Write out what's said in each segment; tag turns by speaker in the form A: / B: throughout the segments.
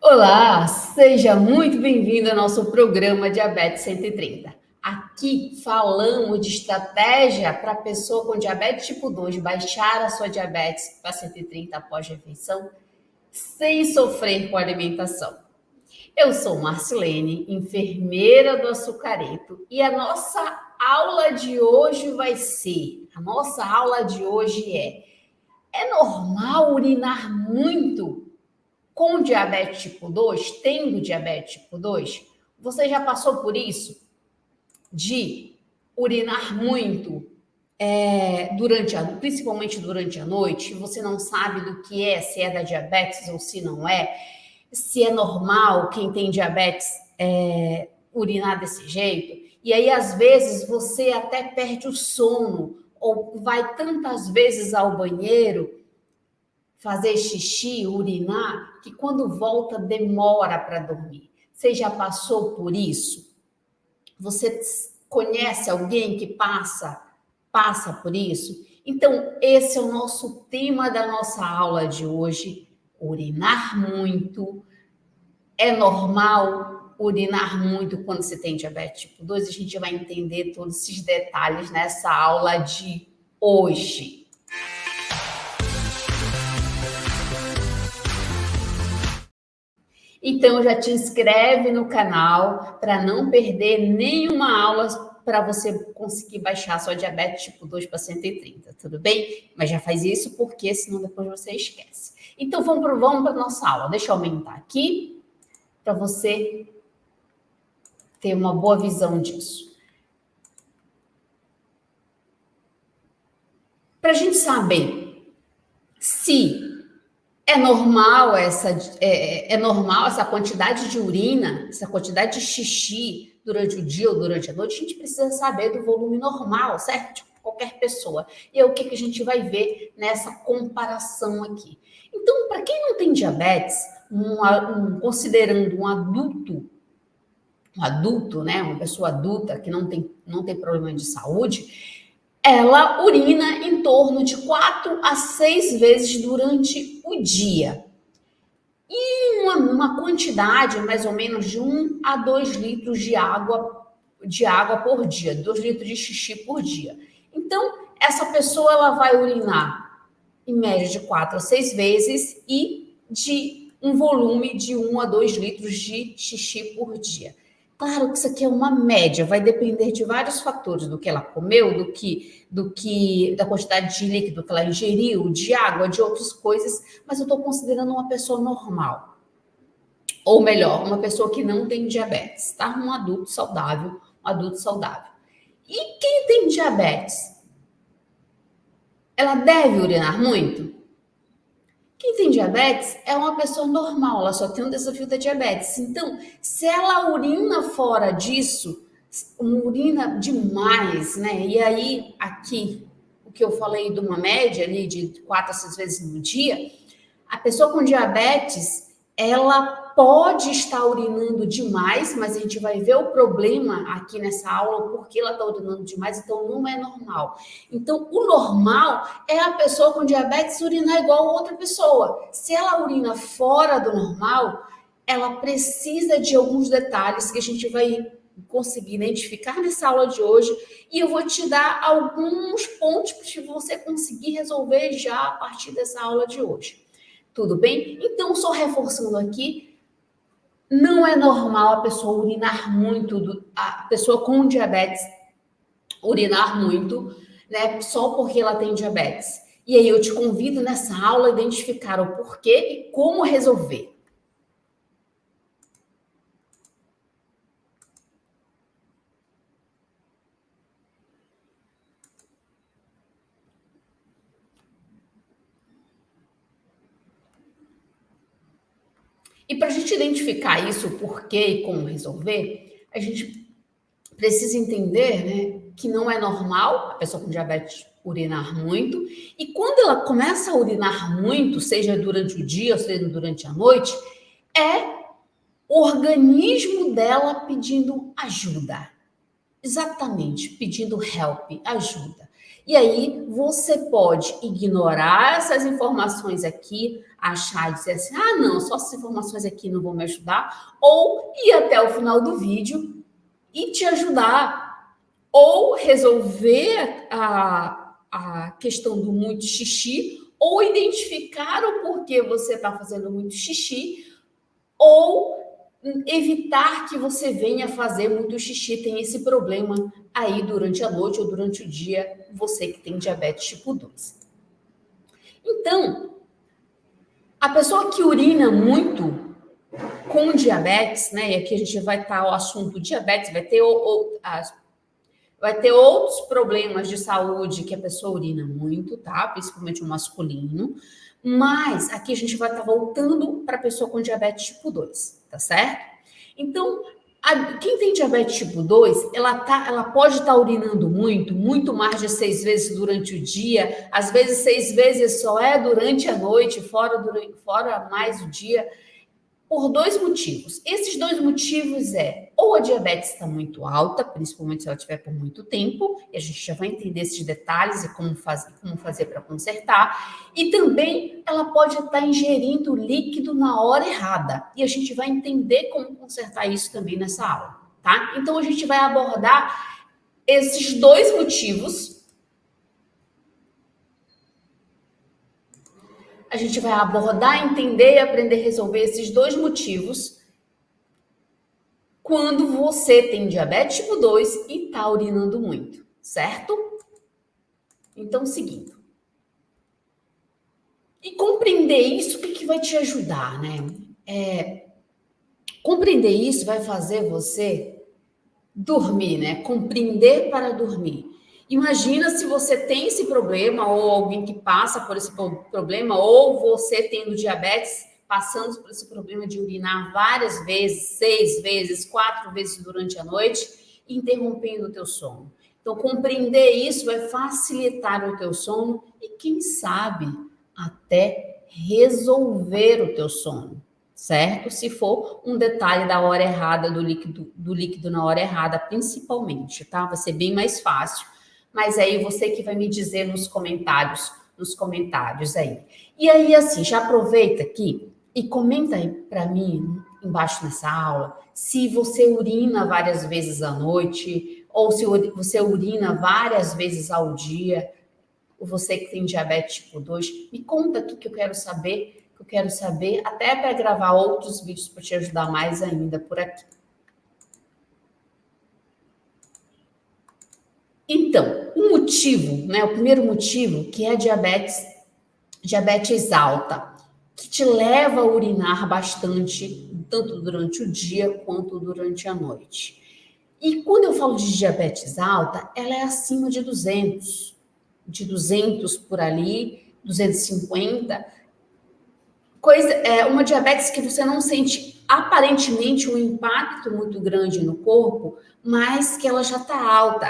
A: Olá, seja muito bem-vindo ao nosso programa Diabetes 130. Aqui falamos de estratégia para a pessoa com diabetes tipo 2 baixar a sua diabetes para 130 após refeição, sem sofrer com a alimentação. Eu sou Marcilene, enfermeira do Açucareto, e a nossa aula de hoje é normal urinar muito com diabetes tipo 2, tendo diabetes tipo 2? Você já passou por isso? De urinar muito, principalmente durante a noite, você não sabe do que é, se é da diabetes ou se não é, se é normal quem tem diabetes urinar desse jeito, e aí às vezes você até perde o sono, ou vai tantas vezes ao banheiro fazer xixi, urinar, que quando volta demora para dormir. Você já passou por isso? Você conhece alguém que passa por isso? Então, esse é o nosso tema da nossa aula de hoje. Urinar muito. É normal urinar muito quando você tem diabetes tipo 2? A gente vai entender todos esses detalhes nessa aula de hoje. Então, já te inscreve no canal para não perder nenhuma aula para você conseguir baixar sua diabetes tipo 2 para 130, tudo bem? Mas já faz isso porque senão depois você esquece. Então, vamos para a nossa aula. Deixa eu aumentar aqui para você ter uma boa visão disso. Para a gente saber se é normal essa quantidade de urina, essa quantidade de xixi durante o dia ou durante a noite, a gente precisa saber do volume normal, certo? De qualquer pessoa. E é o que a gente vai ver nessa comparação aqui. Então, para quem não tem diabetes, considerando um adulto, né, uma pessoa adulta que não tem problema de saúde, ela urina em torno de 4 a 6 vezes durante o dia. E uma quantidade mais ou menos de 1 a 2 litros de água por dia, 2 litros de xixi por dia. Então, essa pessoa ela vai urinar em média de 4 a 6 vezes e de um volume de 1 a 2 litros de xixi por dia. Claro que isso aqui é uma média, vai depender de vários fatores, do que ela comeu, da quantidade de líquido que ela ingeriu, de água, de outras coisas, mas eu estou considerando uma pessoa normal. Ou melhor, uma pessoa que não tem diabetes, tá? Um adulto saudável. E quem tem diabetes? Ela deve urinar muito? Quem tem diabetes é uma pessoa normal, ela só tem um desafio da diabetes. Então, se ela urina fora disso, urina demais, né? E aí, aqui, o que eu falei de uma média ali de 4 a 6 vezes no dia, a pessoa com diabetes, ela pode estar urinando demais, mas a gente vai ver o problema aqui nessa aula, porque ela está urinando demais, então não é normal. Então, o normal é a pessoa com diabetes urinar igual a outra pessoa. Se ela urina fora do normal, ela precisa de alguns detalhes que a gente vai conseguir identificar nessa aula de hoje, e eu vou te dar alguns pontos para você conseguir resolver já a partir dessa aula de hoje. Tudo bem? Então, só reforçando aqui, não é normal a pessoa urinar muito, a pessoa com diabetes urinar muito, né? Só porque ela tem diabetes. E aí eu te convido nessa aula a identificar o porquê e como resolver. E para a gente identificar isso, o porquê e como resolver, a gente precisa entender, né, que não é normal a pessoa com diabetes urinar muito, e quando ela começa a urinar muito, seja durante o dia ou seja durante a noite, é o organismo dela pedindo ajuda. Exatamente, pedindo help, ajuda. E aí você pode ignorar essas informações aqui, achar e dizer assim, ah, não, só essas informações aqui não vão me ajudar, ou ir até o final do vídeo e te ajudar, ou resolver a questão do muito xixi, ou identificar o porquê você está fazendo muito xixi, ou evitar que você venha fazer muito xixi, tem esse problema aí durante a noite ou durante o dia, você que tem diabetes tipo 2. Então, a pessoa que urina muito com diabetes, né? E aqui a gente vai estar o assunto diabetes, vai ter outros problemas de saúde que a pessoa urina muito, tá? Principalmente o masculino. Mas aqui a gente vai estar voltando para a pessoa com diabetes tipo 2, tá certo? Então, quem tem diabetes tipo 2, ela pode estar urinando muito mais de 6 vezes durante o dia, às vezes 6 vezes só é durante a noite, fora mais o dia, por 2 motivos. Esses 2 motivos ou a diabetes está muito alta, principalmente se ela tiver por muito tempo, e a gente já vai entender esses detalhes e como fazer para consertar, e também ela pode estar ingerindo líquido na hora errada, e a gente vai entender como consertar isso também nessa aula, tá? Então a gente vai abordar esses 2 motivos. A gente vai abordar, entender e aprender a resolver esses 2 motivos quando você tem diabetes tipo 2 e está urinando muito, certo? Então, seguindo. E compreender isso, o que vai te ajudar, né? Compreender isso vai fazer você dormir, né? Compreender para dormir. Imagina se você tem esse problema, ou alguém que passa por esse problema, ou você tendo diabetes, passando por esse problema de urinar várias vezes, 6 vezes, 4 vezes durante a noite, interrompendo o teu sono. Então, compreender isso vai facilitar o teu sono e, quem sabe, até resolver o teu sono, certo? Se for um detalhe da hora errada, do líquido na hora errada, principalmente, tá? Vai ser bem mais fácil. Mas aí você que vai me dizer nos comentários aí. E aí, assim, já aproveita aqui e comenta aí para mim, embaixo nessa aula, se você urina várias vezes à noite, ou se você urina várias vezes ao dia, ou você que tem diabetes tipo 2, me conta aqui que eu quero saber, até para gravar outros vídeos para te ajudar mais ainda por aqui. Então, o motivo, né? O primeiro motivo, que é a diabetes alta, que te leva a urinar bastante, tanto durante o dia quanto durante a noite. E quando eu falo de diabetes alta, ela é acima de 200 por ali, 250. Uma diabetes que você não sente aparentemente um impacto muito grande no corpo, mas que ela já está alta.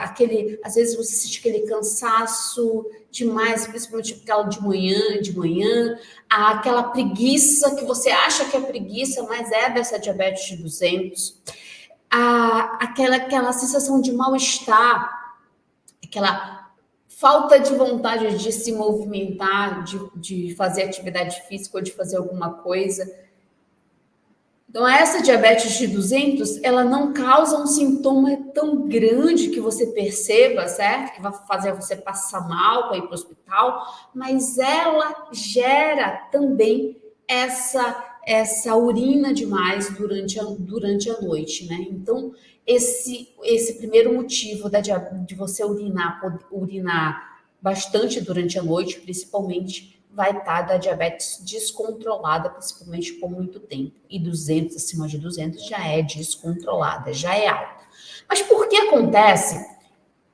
A: Às vezes você sente aquele cansaço demais, principalmente aquela de manhã, aquela preguiça que você acha que é preguiça, mas é dessa diabetes de 200. Aquela sensação de mal-estar, aquela falta de vontade de se movimentar, de fazer atividade física ou de fazer alguma coisa. Então, essa diabetes de 200, ela não causa um sintoma tão grande que você perceba, certo? Que vai fazer você passar mal para ir para o hospital, mas ela gera também essa urina demais durante a noite, né? Então, esse primeiro motivo de você urinar bastante durante a noite, principalmente, vai estar da diabetes descontrolada, principalmente por muito tempo. E 200, acima de 200, já é descontrolada, já é alta. Mas por que acontece?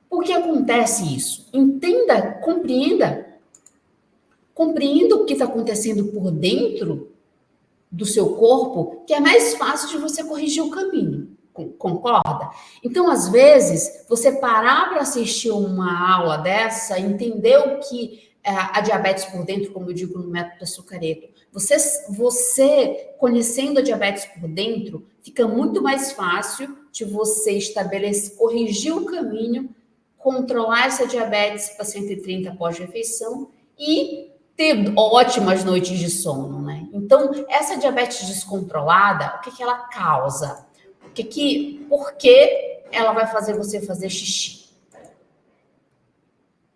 A: Por que acontece isso? Entenda, compreenda o que está acontecendo por dentro do seu corpo, que é mais fácil de você corrigir o caminho. Concorda? Então, às vezes, você parar para assistir uma aula dessa, entender o que a diabetes por dentro, como eu digo no método açucareto, você conhecendo a diabetes por dentro, fica muito mais fácil de você corrigir o caminho controlar essa diabetes para 130 pós-refeição e ter ótimas noites de sono, né? Então, essa diabetes descontrolada, o que ela causa? Por que ela vai fazer você fazer xixi?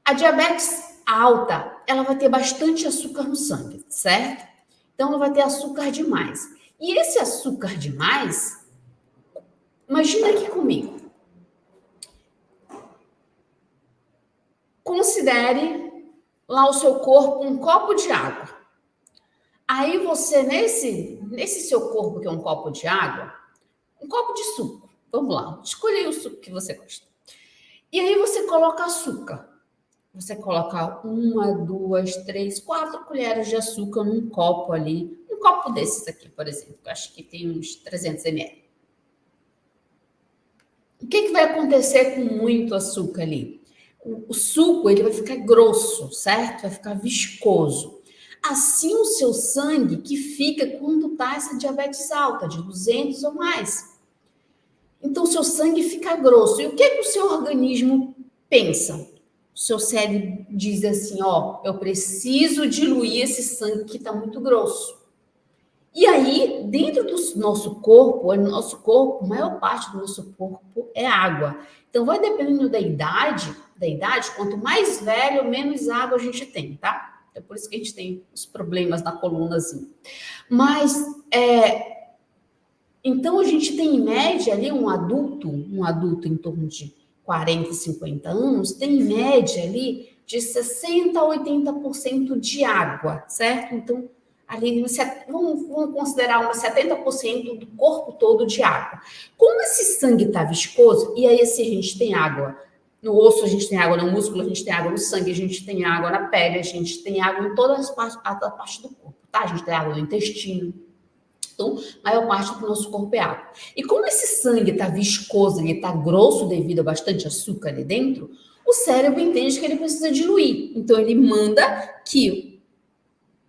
A: A diabetes alta, ela vai ter bastante açúcar no sangue, certo? Então, ela vai ter açúcar demais. E esse açúcar demais, imagina aqui comigo. Considere lá o seu corpo um copo de água. Aí você, nesse seu corpo que é um copo de água, um copo de suco. Vamos lá, escolha aí o suco que você gosta. E aí você coloca açúcar. Você coloca 1, 2, 3, 4 colheres de açúcar num copo ali. Um copo desses aqui, por exemplo. Eu acho que tem uns 300 ml. O que vai acontecer com muito açúcar ali? O suco ele vai ficar grosso, certo? Vai ficar viscoso. Assim o seu sangue que fica quando tá essa diabetes alta, de 200 ou mais. Então o seu sangue fica grosso. E o que o seu organismo pensa? O seu cérebro diz assim, ó, eu preciso diluir esse sangue que está muito grosso. E aí, dentro do nosso corpo, a maior parte do nosso corpo é água. Então, vai dependendo da idade, quanto mais velho, menos água a gente tem, tá? É por isso que a gente tem os problemas na colunazinha. Mas, então a gente tem em média ali um adulto em torno de 40, 50 anos, tem em média ali de 60 a 80% de água, certo? Então, ali, vamos considerar uns 70% do corpo todo de água. Como esse sangue está viscoso, e aí se a gente tem água no osso, a gente tem água no músculo, a gente tem água no sangue, a gente tem água na pele, a gente tem água em todas as partes do corpo, tá? A gente tem água no intestino. Então, a maior parte do nosso corpo é água. E como esse sangue está viscoso, ele está grosso devido a bastante açúcar ali dentro, o cérebro entende que ele precisa diluir. Então, ele manda que,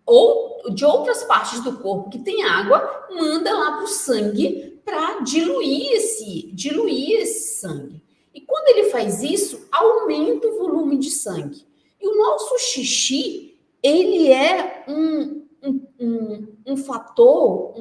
A: ou de outras partes do corpo que tem água, manda lá para o sangue para diluir esse sangue. E quando ele faz isso, aumenta o volume de sangue. E o nosso xixi, ele é um fator,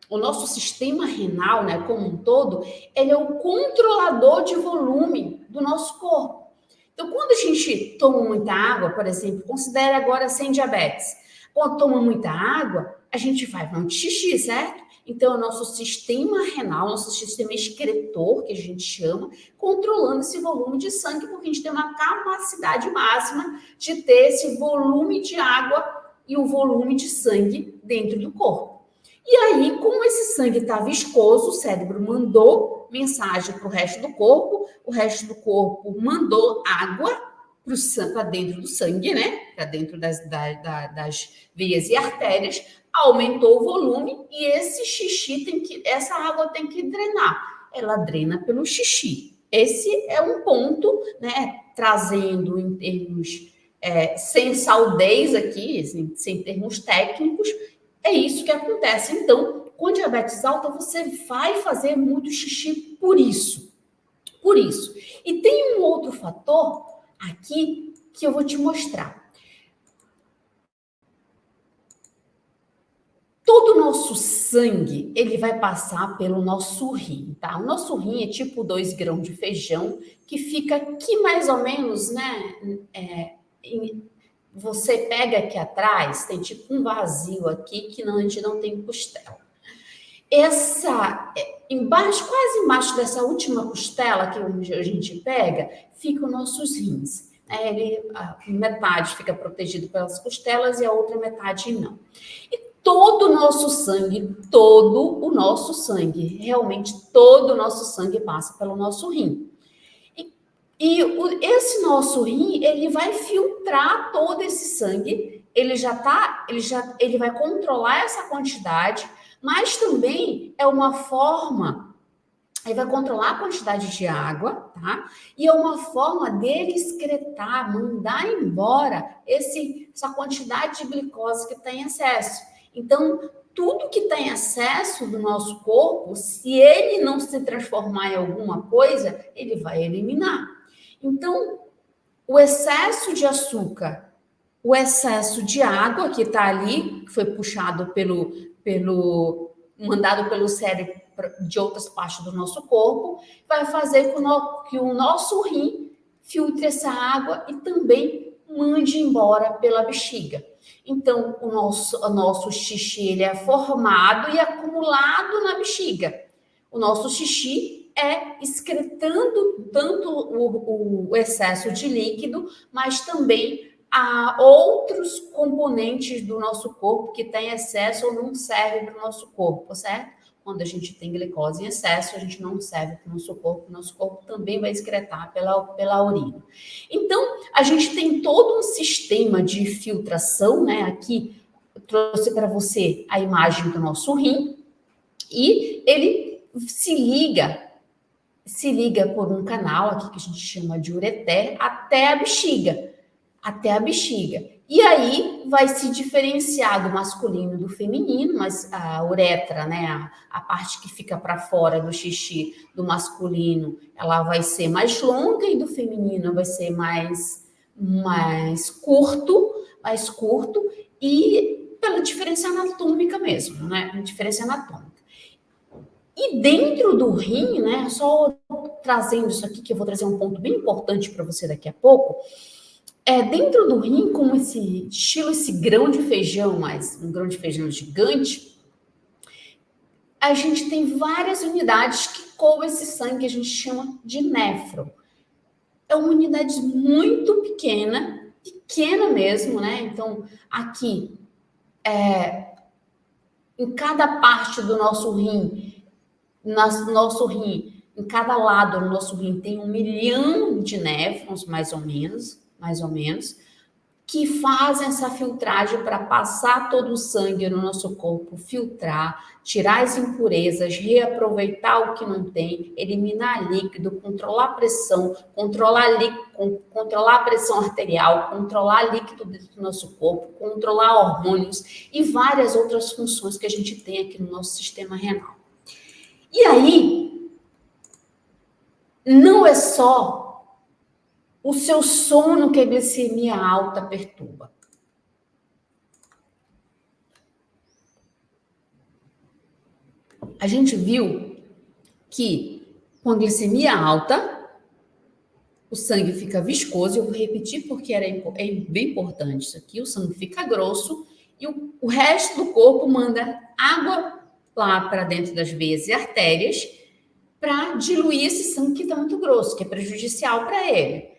A: o nosso sistema renal, né, como um todo, ele é o controlador de volume do nosso corpo. Então, quando a gente toma muita água, por exemplo, considere agora sem diabetes. Quando toma muita água, a gente faz muito xixi, certo? Então, o nosso sistema renal, nosso sistema excretor, que a gente chama, controlando esse volume de sangue, porque a gente tem uma capacidade máxima de ter esse volume de água e o volume de sangue dentro do corpo. E aí, como esse sangue está viscoso, o cérebro mandou mensagem para o resto do corpo mandou água para dentro do sangue, né? Para dentro das veias e artérias, aumentou o volume e essa água tem que drenar. Ela drena pelo xixi. Esse é um ponto, né? Trazendo em termos sem saldez aqui, sem termos técnicos, é isso que acontece. Então, com diabetes alta, você vai fazer muito xixi por isso. Por isso. E tem um outro fator aqui que eu vou te mostrar. Todo o nosso sangue, ele vai passar pelo nosso rim, tá? O nosso rim é tipo 2 grãos de feijão, que fica aqui mais ou menos, né? Você pega aqui atrás, tem tipo um vazio aqui que a gente não tem costela. Quase embaixo dessa última costela que a gente pega, ficam nossos rins. Metade fica protegido pelas costelas e a outra metade não. E todo o nosso sangue, realmente todo o nosso sangue passa pelo nosso rim. E esse nosso rim, ele vai filtrar todo esse sangue, ele vai controlar essa quantidade, mas também é uma forma, ele vai controlar a quantidade de água, tá? E é uma forma dele excretar, mandar embora essa quantidade de glicose que está em excesso. Então, tudo que está em excesso do nosso corpo, se ele não se transformar em alguma coisa, ele vai eliminar. Então, o excesso de açúcar, o excesso de água que está ali, que foi puxado mandado pelo cérebro de outras partes do nosso corpo, vai fazer que o nosso rim filtre essa água e também mande embora pela bexiga. Então, o nosso xixi ele é formado e acumulado na bexiga. O nosso xixi é excretando tanto o excesso de líquido, mas também há outros componentes do nosso corpo que têm excesso ou não servem para o nosso corpo, certo? Quando a gente tem glicose em excesso, a gente não serve para o nosso corpo também vai excretar pela urina. Então, a gente tem todo um sistema de filtração, né? Aqui eu trouxe para você a imagem do nosso rim, e ele se liga por um canal aqui que a gente chama de ureter até a bexiga. E aí vai se diferenciar do masculino e do feminino, mas a uretra, né, a parte que fica para fora do xixi do masculino, ela vai ser mais longa e do feminino vai ser mais curto, e pela diferença anatômica mesmo, né? Diferença anatômica. E dentro do rim, né, só trazendo isso aqui, que eu vou trazer um ponto bem importante para você daqui a pouco, dentro do rim, como esse grão de feijão, mas um grão de feijão gigante, a gente tem várias unidades que coam esse sangue que a gente chama de néfron. É uma unidade muito pequena mesmo, né? Então, aqui, em cada parte do nosso rim, em cada lado do nosso rim tem 1 milhão de néfrons, mais ou menos, que fazem essa filtragem para passar todo o sangue no nosso corpo, filtrar, tirar as impurezas, reaproveitar o que não tem, eliminar líquido, controlar a pressão, controlar a pressão arterial, controlar líquido dentro do nosso corpo, controlar hormônios e várias outras funções que a gente tem aqui no nosso sistema renal. E aí, não é só o seu sono que a glicemia alta perturba. A gente viu que com a glicemia alta, o sangue fica viscoso. Eu vou repetir porque é bem importante isso aqui. O sangue fica grosso e o resto do corpo manda água lá para dentro das veias e artérias para diluir esse sangue que está muito grosso, que é prejudicial para ele,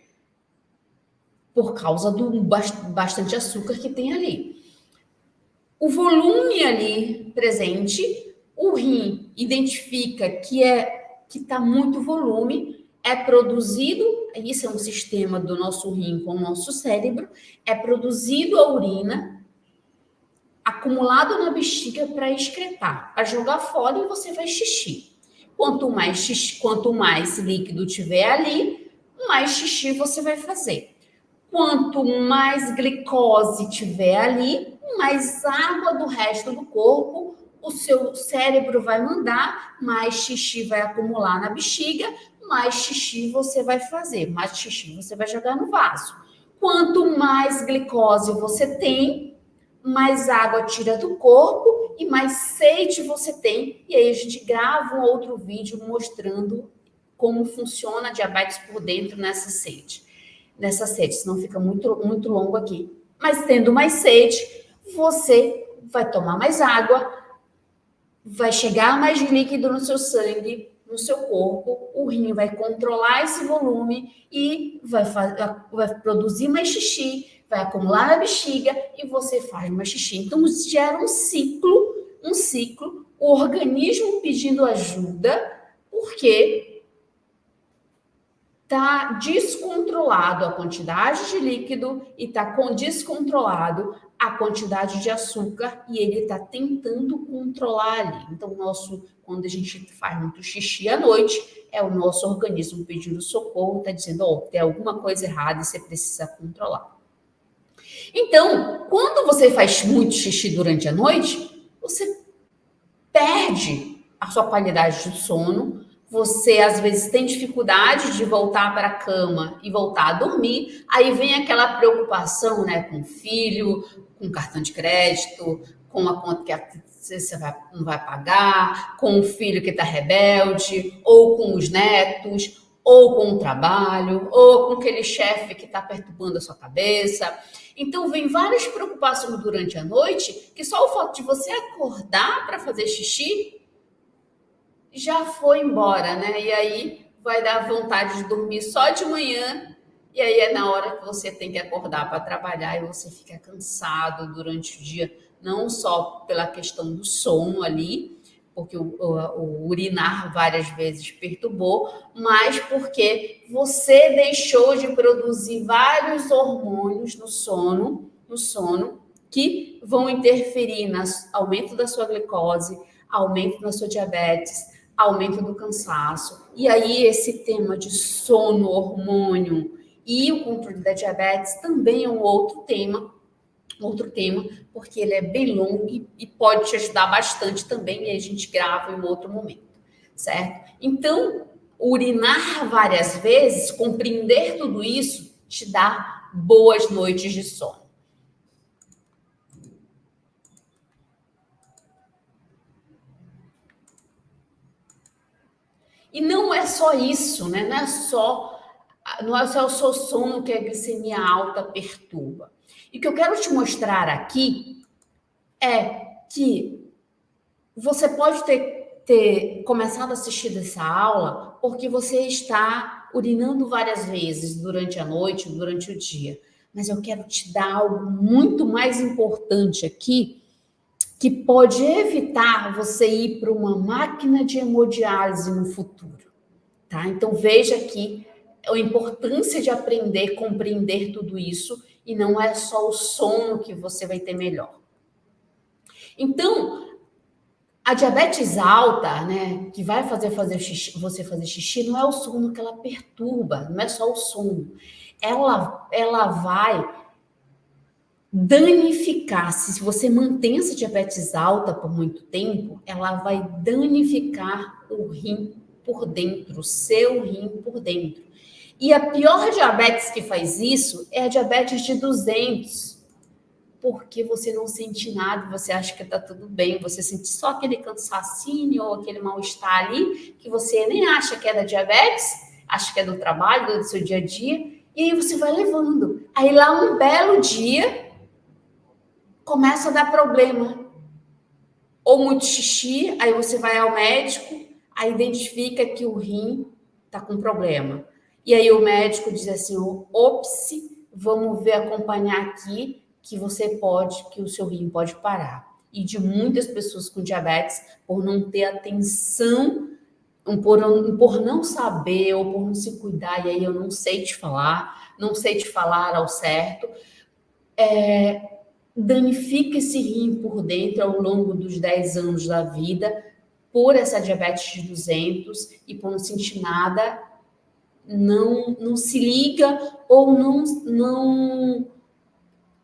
A: por causa do bastante açúcar que tem ali. O volume ali presente, o rim identifica que está muito volume, é produzido, isso é um sistema do nosso rim com o nosso cérebro, é produzido a urina, acumulado na bexiga para excretar, para jogar fora e você vai xixi. Quanto mais líquido tiver ali, mais xixi você vai fazer. Quanto mais glicose tiver ali, mais água do resto do corpo o seu cérebro vai mandar, mais xixi vai acumular na bexiga, mais xixi você vai fazer, mais xixi você vai jogar no vaso. Quanto mais glicose você tem, mais água tira do corpo e mais sede você tem. E aí a gente grava um outro vídeo mostrando como funciona a diabetes por dentro nessa sede, senão fica muito, muito longo aqui. Mas tendo mais sede, você vai tomar mais água, vai chegar mais líquido no seu sangue, no seu corpo, o rim vai controlar esse volume e vai produzir mais xixi, vai acumular na bexiga e você faz mais xixi. Então, gera um ciclo, o organismo pedindo ajuda, porque está descontrolado a quantidade de líquido e está descontrolado a quantidade de açúcar e ele está tentando controlar ali. Então, quando a gente faz muito xixi à noite, é o nosso organismo pedindo socorro, está dizendo, tem alguma coisa errada e você precisa controlar. Então, quando você faz muito xixi durante a noite, você perde a sua qualidade de sono, você às vezes tem dificuldade de voltar para a cama e voltar a dormir, aí vem aquela preocupação, né, com o filho, com o cartão de crédito, com a conta que você não vai pagar, com o filho que está rebelde, ou com os netos, ou com o trabalho, ou com aquele chefe que está perturbando a sua cabeça. Então, vem várias preocupações durante a noite que só o fato de você acordar para fazer xixi já foi embora, né? E aí vai dar vontade de dormir só de manhã, e aí é na hora que você tem que acordar para trabalhar e você fica cansado durante o dia, não só pela questão do sono ali, porque o urinar várias vezes perturbou, mas porque você deixou de produzir vários hormônios no sono que vão interferir no aumento da sua glicose, aumento da sua diabetes, aumento do cansaço. E aí esse tema de sono, hormônio e o controle da diabetes também é um outro tema, porque ele é bem longo e pode te ajudar bastante também, e a gente grava em um outro momento, certo? Então, urinar várias vezes, compreender tudo isso, te dá boas noites de sono. E não é só isso, né? Não é só o seu sono que a glicemia alta perturba. E o que eu quero te mostrar aqui é que você pode ter começado a assistir essa aula porque você está urinando várias vezes durante a noite, durante o dia. Mas eu quero te dar algo muito mais importante aqui, que pode evitar você ir para uma máquina de hemodiálise no futuro, tá? Então veja aqui a importância de aprender, compreender tudo isso, e não é só o sono que você vai ter melhor. Então, a diabetes alta, né, que vai fazer xixi, você fazer xixi, não é o sono que ela perturba, não é só o sono. Ela vai danificar, se você mantém essa diabetes alta por muito tempo, ela vai danificar o rim por dentro, o seu rim por dentro. E a pior diabetes que faz isso é a diabetes de 200, porque você não sente nada, você acha que tá tudo bem, você sente só aquele cansacinho ou aquele mal-estar ali, que você nem acha que é da diabetes, acha que é do trabalho, do seu dia a dia, e aí você vai levando. Aí lá um belo dia começa a dar problema. Ou muito xixi, aí você vai ao médico, aí identifica que o rim tá com problema. E aí o médico diz assim: ops, vamos ver, acompanhar aqui que que o seu rim pode parar. E de muitas pessoas com diabetes, por não ter atenção, por não saber ou por não se cuidar, e aí eu não sei te falar ao certo, danifica esse rim por dentro ao longo dos 10 anos da vida por essa diabetes de 200 e por não sentir nada, não se liga ou não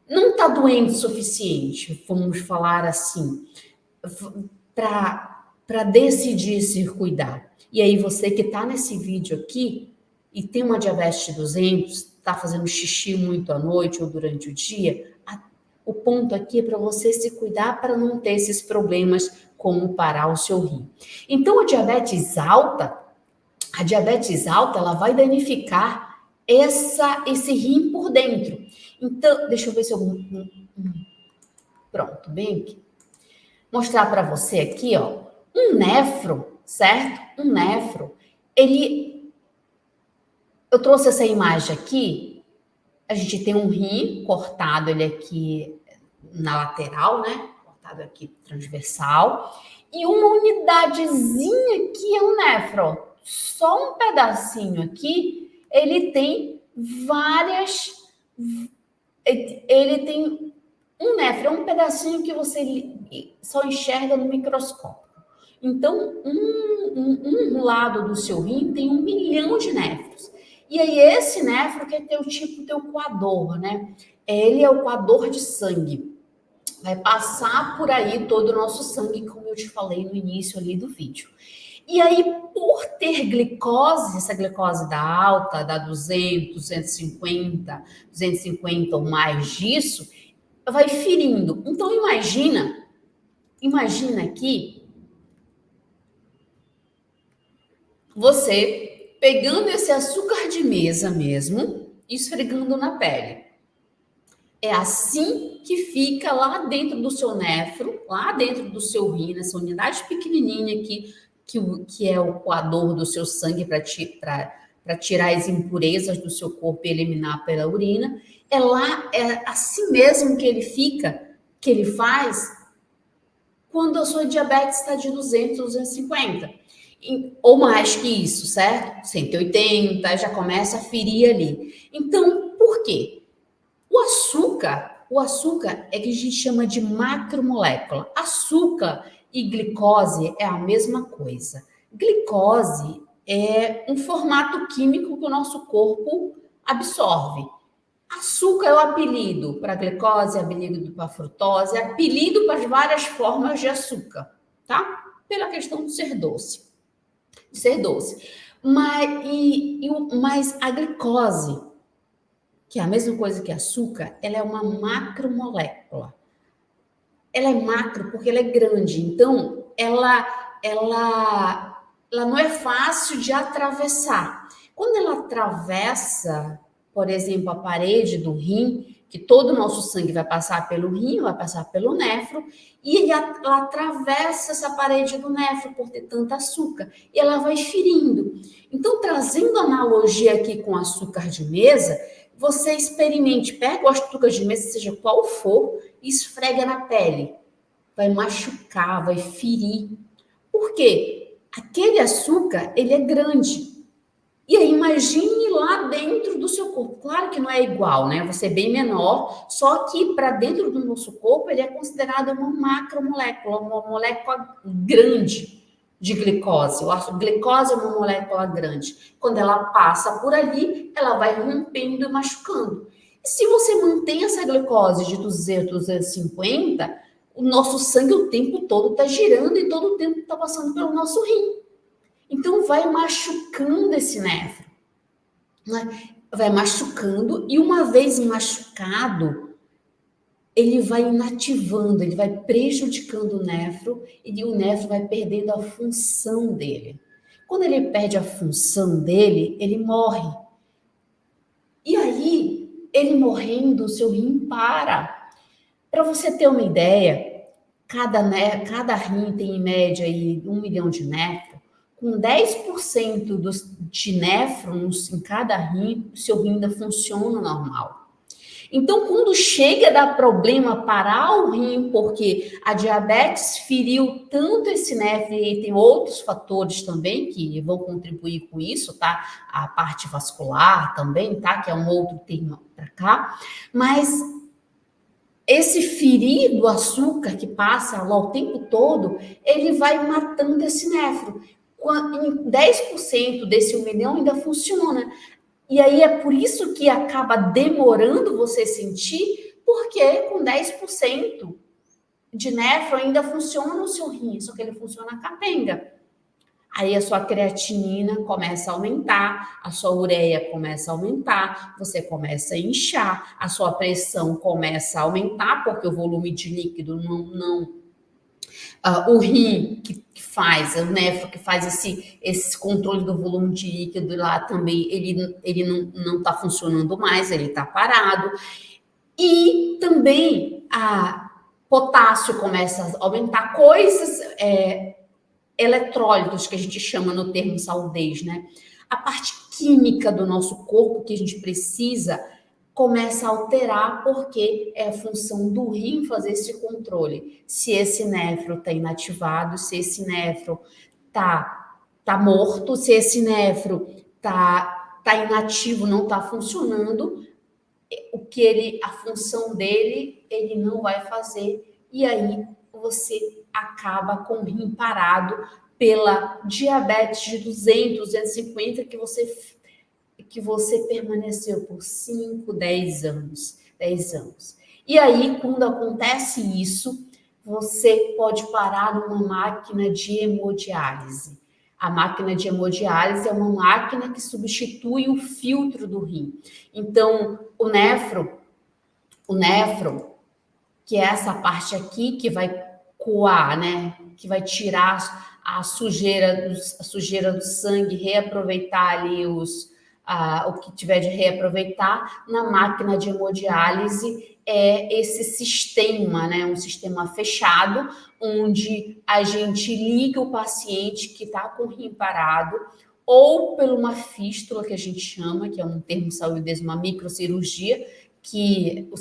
A: está doente o suficiente, vamos falar assim, para decidir se cuidar. E aí você que está nesse vídeo aqui e tem uma diabetes de 200, está fazendo xixi muito à noite ou durante o dia, o ponto aqui é para você se cuidar para não ter esses problemas como parar o seu rim. Então, a diabetes alta, ela vai danificar esse rim por dentro. Então, deixa eu ver se eu... Pronto, bem aqui. Mostrar para você aqui, ó, um nefro, certo? Um nefro, eu trouxe essa imagem aqui. A gente tem um rim cortado, ele aqui na lateral, né? Cortado aqui transversal. E uma unidadezinha aqui é um nefro. Só um pedacinho aqui, ele tem várias... Ele tem um nefro, é um pedacinho que você só enxerga no microscópio. Então, um lado do seu rim tem 1 milhão de néfros. E aí, esse néfro que é teu coador, né? Ele é o coador de sangue. Vai passar por aí todo o nosso sangue, como eu te falei no início ali do vídeo. E aí, por ter glicose, essa glicose da alta, da 200, 250 ou mais disso, vai ferindo. Então, imagina aqui você pegando esse açúcar de mesa mesmo e esfregando na pele. É assim que fica lá dentro do seu néfro, lá dentro do seu rim, nessa unidade pequenininha aqui, que é o coador do seu sangue para tirar as impurezas do seu corpo e eliminar pela urina. É assim mesmo que ele fica, que ele faz quando a sua diabetes está de 200, 250. Ou mais que isso, certo? 180, já começa a ferir ali. Então, por quê? O açúcar é que a gente chama de macromolécula. Açúcar e glicose é a mesma coisa. Glicose é um formato químico que o nosso corpo absorve. Açúcar é o apelido para glicose, apelido para frutose, apelido para as várias formas de açúcar, tá? Pela questão de ser doce. Mas a glicose, que é a mesma coisa que açúcar, ela é uma macromolécula. Ela é macro porque ela é grande, então ela não é fácil de atravessar. Quando ela atravessa, por exemplo, a parede do rim, que todo o nosso sangue vai passar pelo rim, vai passar pelo néfro, e ela atravessa essa parede do néfro por ter tanto açúcar, e ela vai ferindo. Então, trazendo analogia aqui com açúcar de mesa, você experimente, pega o açúcar de mesa, seja qual for, e esfrega na pele. Vai machucar, vai ferir. Por quê? Aquele açúcar, ele é grande. E aí, imagine lá dentro do seu corpo. Claro que não é igual, né? Você é bem menor, só que para dentro do nosso corpo, ele é considerado uma macromolécula, uma molécula grande de glicose. A glicose é uma molécula grande. Quando ela passa por ali, ela vai rompendo e machucando. E se você mantém essa glicose de 200, 250, o nosso sangue o tempo todo está girando e todo o tempo está passando pelo nosso rim. Então, vai machucando esse néfro, né? Vai machucando e uma vez machucado, ele vai inativando, ele vai prejudicando o néfro e o néfro vai perdendo a função dele. Quando ele perde a função dele, ele morre. E aí, ele morrendo, o seu rim para. Para você ter uma ideia, cada rim tem em média aí 1 milhão de néfrons. Com 10% de néfrons em cada rim, o seu rim ainda funciona normal. Então, quando chega a dar problema parar o rim, porque a diabetes feriu tanto esse néfron, e tem outros fatores também que vão contribuir com isso, tá? A parte vascular também, tá? Que é um outro termo para cá. Mas esse ferir do açúcar que passa lá o tempo todo, ele vai matando esse néfron. Em 10% desse 1 milhão ainda funciona. E aí é por isso que acaba demorando você sentir, porque com 10% de néfron ainda funciona o seu rim, só que ele funciona capenga. Aí a sua creatinina começa a aumentar, a sua ureia começa a aumentar, você começa a inchar, a sua pressão começa a aumentar, porque o volume de líquido o rim que faz, o néfro que faz esse controle do volume de líquido lá também, ele não está funcionando mais, ele está parado. E também a potássio começa a aumentar, coisas, eletrólitos, que a gente chama no termo saudez, né? A parte química do nosso corpo que a gente precisa começa a alterar, porque é a função do rim fazer esse controle. Se esse néfro está inativado, se esse néfro tá morto, se esse néfro tá inativo, não está funcionando, a função dele, ele não vai fazer, e aí você acaba com o rim parado pela diabetes de 200, 250 que você permaneceu por 5, 10 anos. E aí, quando acontece isso, você pode parar numa máquina de hemodiálise. A máquina de hemodiálise é uma máquina que substitui o filtro do rim. Então, o nefro, que é essa parte aqui que vai coar, né? Que vai tirar a sujeira do sangue, reaproveitar ali o que tiver de reaproveitar. Na máquina de hemodiálise é esse sistema, né? Um sistema fechado, onde a gente liga o paciente que está com o rim parado, ou por uma fístula, que a gente chama, que é um termo saúdesmo, uma microcirurgia, que o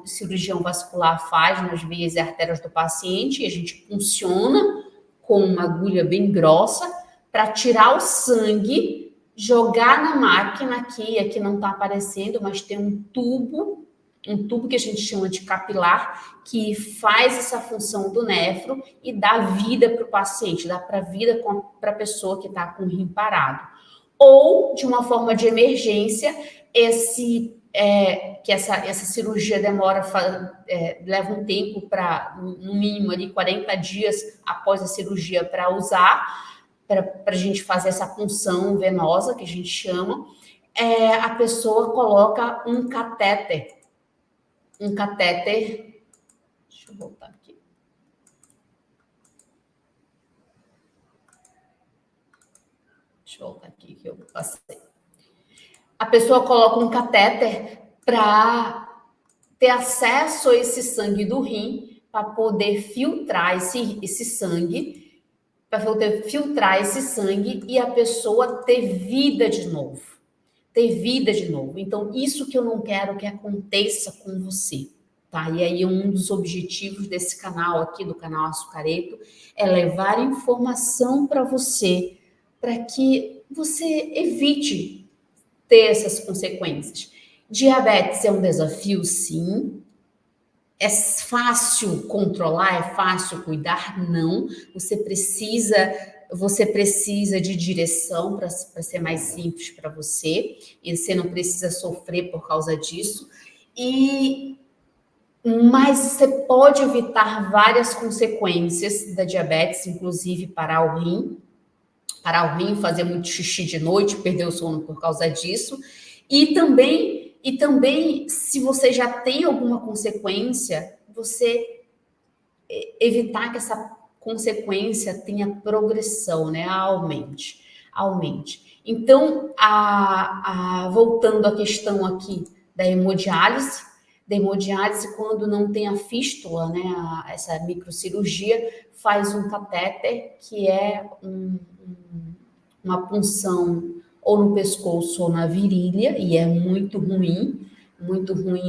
A: cirurgião vascular faz nas veias e artérias do paciente, e a gente funciona com uma agulha bem grossa para tirar o sangue, jogar na máquina aqui não está aparecendo, mas tem um tubo que a gente chama de capilar, que faz essa função do nefro e dá vida para o paciente, dá para vida para a pessoa que está com o rim parado. Ou, de uma forma de emergência, essa cirurgia leva um tempo no mínimo ali 40 dias após a cirurgia para usar, para a gente fazer essa punção venosa, que a gente chama, a pessoa coloca um catéter, deixa eu voltar aqui. Deixa eu voltar aqui que eu passei. A pessoa coloca um catéter para ter acesso a esse sangue do rim, para poder filtrar esse sangue, e a pessoa ter vida de novo. Então, isso que eu não quero que aconteça com você, tá? E aí, um dos objetivos desse canal aqui, do canal Açucareto, é levar informação para você, para que você evite ter essas consequências. Diabetes é um desafio, sim. É fácil controlar? É fácil cuidar? Não. Você precisa de direção para ser mais simples para você. E você não precisa sofrer por causa disso. Mas você pode evitar várias consequências da diabetes, inclusive parar o rim, fazer muito xixi de noite, perder o sono por causa disso. E também, se você já tem alguma consequência, você evitar que essa consequência tenha progressão, né? Aumente. Então, voltando à questão aqui da hemodiálise, quando não tem a fístula, né? Essa microcirurgia, faz um catéter, que é uma punção ou no pescoço ou na virilha, e é muito ruim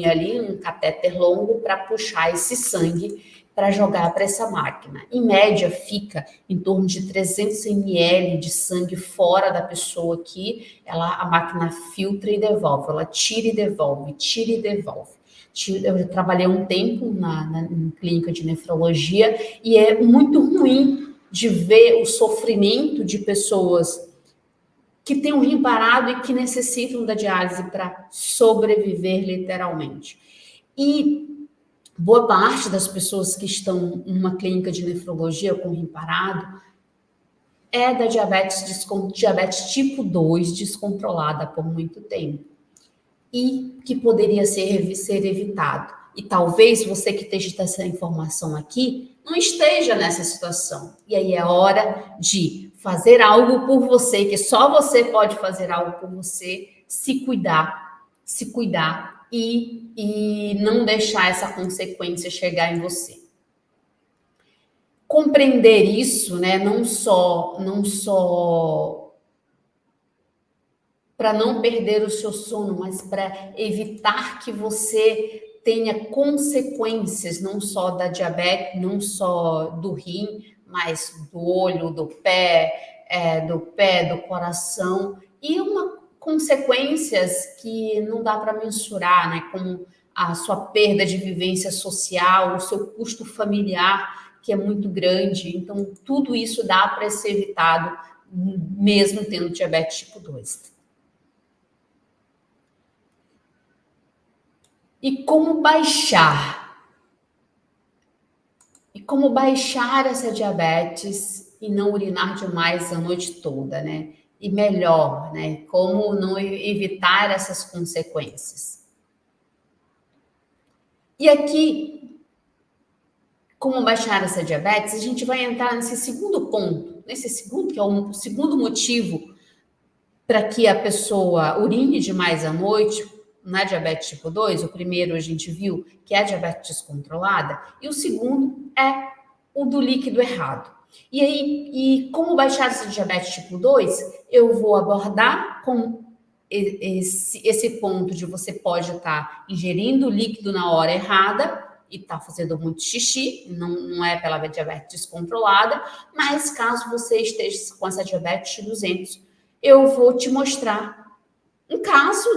A: ali, um catéter longo para puxar esse sangue para jogar para essa máquina. Em média, fica em torno de 300 ml de sangue fora da pessoa aqui, a máquina filtra e devolve, ela tira e devolve. Eu trabalhei um tempo na clínica de nefrologia e é muito ruim de ver o sofrimento de pessoas que têm um rim parado e que necessitam da diálise para sobreviver, literalmente. E boa parte das pessoas que estão numa clínica de nefrologia com rim parado é da diabetes tipo 2 descontrolada por muito tempo e que poderia ser evitado. E talvez você que esteja essa informação aqui não esteja nessa situação. E aí é hora de fazer algo por você, que só você pode fazer algo por você, se cuidar e não deixar essa consequência chegar em você. Compreender isso, né, não só para não perder o seu sono, mas para evitar que você tenha consequências, não só da diabetes, não só do rim, mas do olho, do pé, do coração, e consequências que não dá para mensurar, né? Como a sua perda de vivência social, o seu custo familiar, que é muito grande. Então, tudo isso dá para ser evitado, mesmo tendo diabetes tipo 2. E como baixar? essa diabetes e não urinar demais a noite toda, né? E melhor, né? Como não evitar essas consequências. E aqui, como baixar essa diabetes, a gente vai entrar nesse segundo ponto, nesse segundo, que é o segundo motivo para que a pessoa urine demais à noite, na diabetes tipo 2. O primeiro a gente viu que é a diabetes descontrolada, e o segundo é o do líquido errado. E aí, e como baixar essa diabetes tipo 2, eu vou abordar com esse ponto de você pode estar ingerindo líquido na hora errada e tá fazendo muito xixi, não é pela diabetes descontrolada, mas caso você esteja com essa diabetes 200, eu vou te mostrar um caso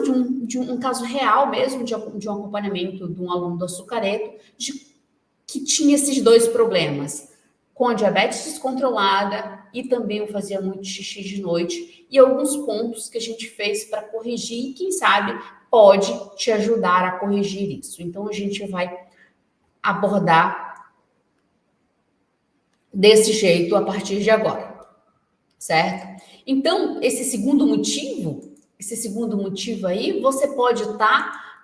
A: um caso real mesmo de um acompanhamento de um aluno do açucareto que tinha esses dois problemas, com a diabetes descontrolada e também fazia muito xixi de noite, e alguns pontos que a gente fez para corrigir e quem sabe pode te ajudar a corrigir isso. Então a gente vai abordar desse jeito a partir de agora, certo? Então, esse segundo motivo aí, você pode estar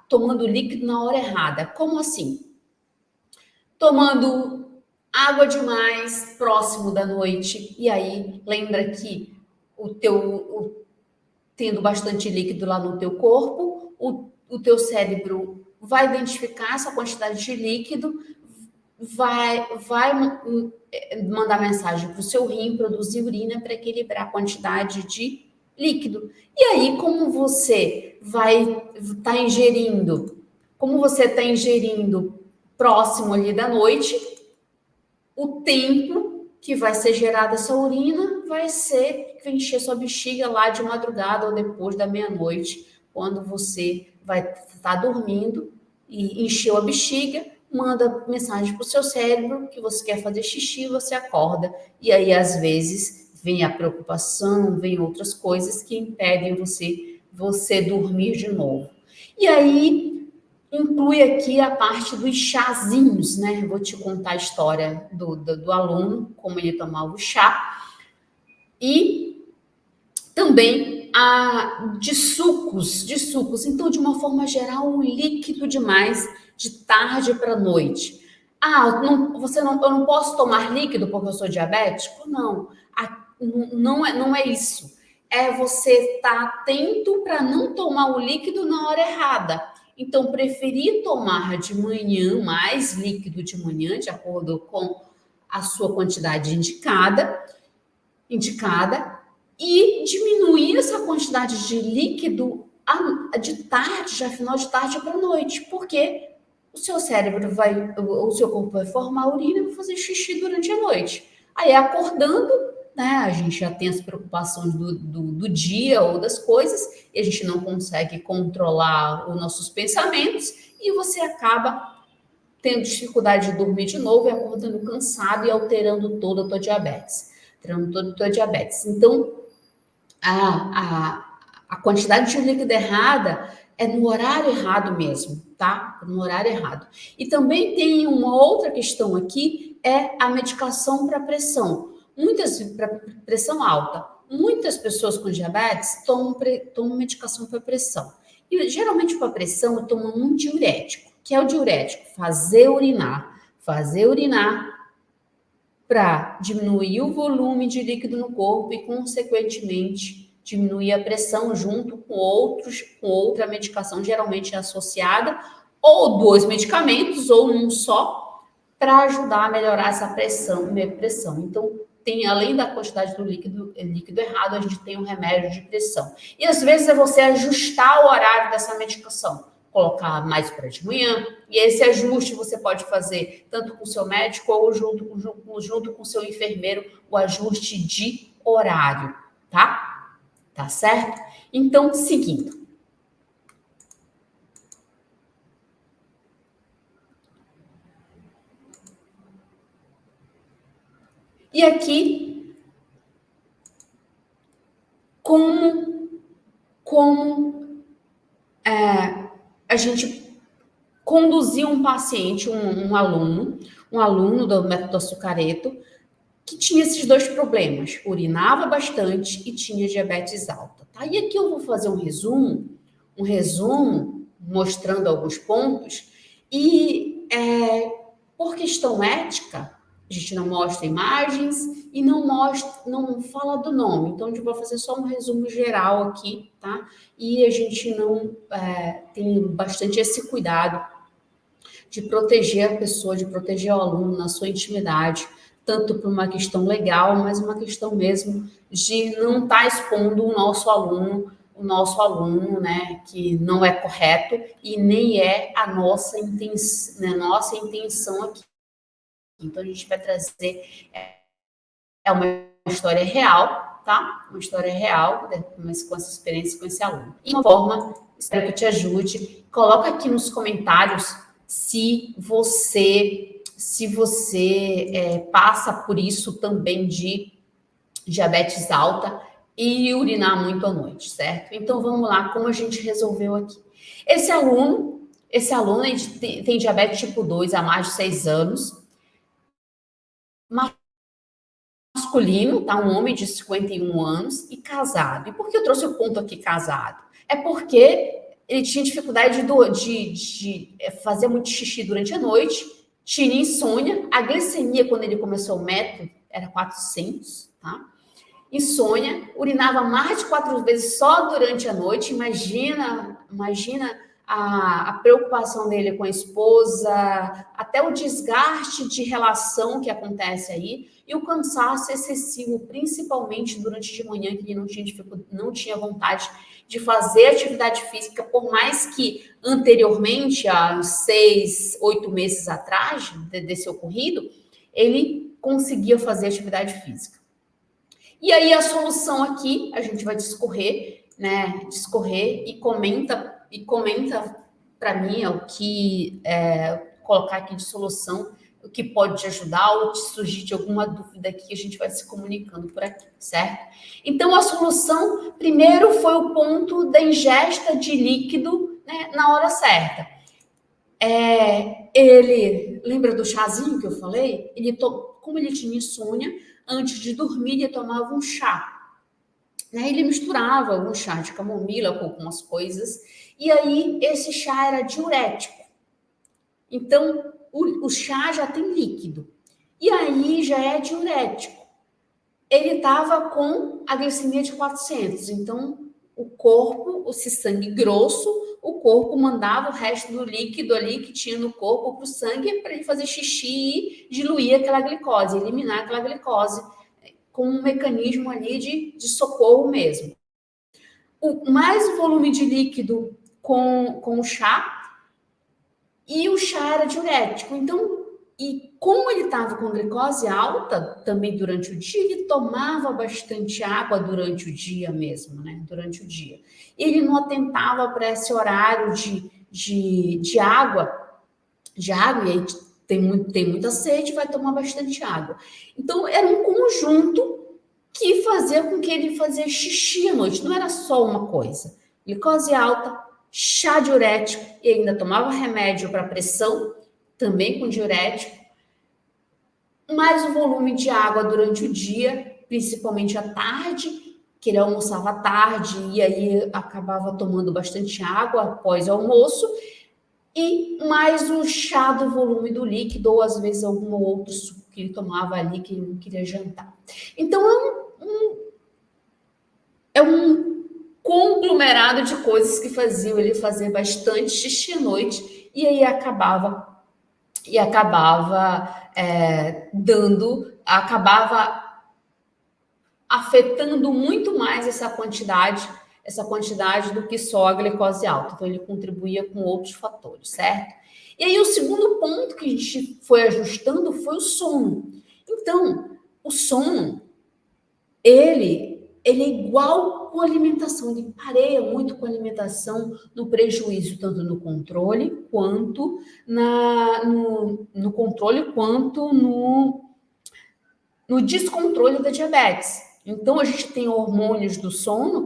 A: tomando líquido na hora errada. Como assim? Tomando água demais próximo da noite, e aí lembra que tendo bastante líquido lá no teu corpo, o teu cérebro vai identificar essa quantidade de líquido, vai mandar mensagem para o seu rim produzir urina para equilibrar a quantidade de líquido. E aí, como você está ingerindo próximo ali da noite, o tempo que vai ser gerada essa urina vai ser que vai encher sua bexiga lá de madrugada ou depois da meia-noite, quando você vai estar dormindo e encheu a bexiga, manda mensagem para o seu cérebro que você quer fazer xixi, você acorda, e aí às vezes vem a preocupação, vem outras coisas que impedem você dormir de novo. E aí inclui aqui a parte dos chazinhos, né? Vou te contar a história do aluno, como ele tomava o chá, e também de sucos. Então, de uma forma geral, um líquido demais de tarde para noite. Eu não posso tomar líquido porque eu sou diabético? Não, não é isso. É você estar atento para não tomar o líquido na hora errada. Então, preferir tomar de manhã mais líquido de manhã, de acordo com a sua quantidade indicada, e diminuir essa quantidade de líquido de tarde, já final de tarde para noite, porque o seu o seu corpo vai formar urina e vai fazer xixi durante a noite. Aí acordando, né, a gente já tem as preocupações do dia ou das coisas, e a gente não consegue controlar os nossos pensamentos, e você acaba tendo dificuldade de dormir de novo e acordando cansado e alterando toda a tua diabetes. Alterando toda a tua diabetes. Então, a quantidade de líquido errada é no horário errado mesmo, tá? No horário errado. E também tem uma outra questão aqui, é a medicação para pressão. Para pressão alta. Muitas pessoas com diabetes tomam medicação para pressão. E geralmente para pressão tomam um diurético, que é o diurético, fazer urinar para diminuir o volume de líquido no corpo e, consequentemente, diminuir a pressão junto com outra medicação geralmente associada, ou dois medicamentos, ou um só, para ajudar a melhorar essa pressão. Então, tem, além da quantidade do líquido errado, a gente tem um remédio de pressão. E às vezes é você ajustar o horário dessa medicação, colocar mais para de manhã, e esse ajuste você pode fazer tanto com o seu médico ou junto com o seu enfermeiro, o ajuste de horário, tá? Tá certo? Então, seguindo. E aqui, como a gente conduzi um paciente, um aluno do método açucareto, que tinha esses dois problemas, urinava bastante e tinha diabetes alta. Tá? E aqui eu vou fazer um resumo mostrando alguns pontos, e por questão ética, a gente não mostra imagens e não fala do nome. Então, a gente vai fazer só um resumo geral aqui, tá? E a gente não tem bastante esse cuidado de proteger a pessoa, de proteger o aluno na sua intimidade, tanto por uma questão legal, mas uma questão mesmo de não estar expondo o nosso aluno, né, que não é correto e nem é a nossa intenção aqui. Então, a gente vai trazer uma história real, tá? Uma história real, mas com essa experiência com esse aluno. E uma forma, espero que te ajude. Coloca aqui nos comentários se você passa por isso também de diabetes alta e urinar muito à noite, certo? Então, vamos lá, como a gente resolveu aqui. Esse aluno tem diabetes tipo 2 há mais de 6 anos, masculino, tá? Um homem de 51 anos e casado. E por que eu trouxe o ponto aqui casado? É porque ele tinha dificuldade de fazer muito xixi durante a noite, tinha insônia, a glicemia quando ele começou o método era 400, tá? Insônia, urinava mais de 4 vezes só durante a noite. Imagina a preocupação dele com a esposa, até o desgaste de relação que acontece aí, e o cansaço excessivo, principalmente durante de manhã, que ele não tinha vontade de fazer atividade física, por mais que anteriormente, há 6, 8 meses atrás desse ocorrido, ele conseguia fazer atividade física. E aí a solução aqui, a gente vai discorrer e comenta para mim o que colocar aqui de solução, o que pode te ajudar ou te surgir de alguma dúvida aqui, a gente vai se comunicando por aqui, certo? Então, a solução, primeiro, foi o ponto da ingesta de líquido, né, na hora certa. Ele, lembra do chazinho que eu falei? Como ele tinha insônia, antes de dormir, ele tomava um chá. Né? Ele misturava um chá de camomila com algumas coisas, e aí esse chá era diurético. Então, o chá já tem líquido, e aí já é diurético. Ele estava com a glicemia de 400, então o corpo, esse sangue grosso, o corpo mandava o resto do líquido ali que tinha no corpo para o sangue para ele fazer xixi e diluir aquela glicose, eliminar aquela glicose, com um mecanismo ali de socorro mesmo. Mais o volume de líquido com o chá, e o chá era diurético. Então, e como ele estava com glicose alta também durante o dia, ele tomava bastante água durante o dia mesmo, né? Durante o dia. Ele não atentava para esse horário de água, e aí tem muita sede, vai tomar bastante água. Então, era um conjunto que fazia com que ele fazia xixi à noite, não era só uma coisa. Glicose alta, chá diurético, e ainda tomava remédio para pressão, também com diurético, mais o volume de água durante o dia, principalmente à tarde, que ele almoçava à tarde e aí acabava tomando bastante água após o almoço, e mais o chá do volume do líquido, ou às vezes algum outro suco que ele tomava ali que ele não queria jantar. Então, é um conglomerado de coisas que faziam ele fazer bastante xixi à noite, e aí acabava afetando muito mais essa quantidade do que só a glicose alta. Então, ele contribuía com outros fatores, certo? E aí, o segundo ponto que a gente foi ajustando foi o sono. Então, o sono, ele é igual com a alimentação, ele pareia muito com a alimentação no prejuízo, tanto no controle quanto no descontrole da diabetes. Então, a gente tem hormônios do sono,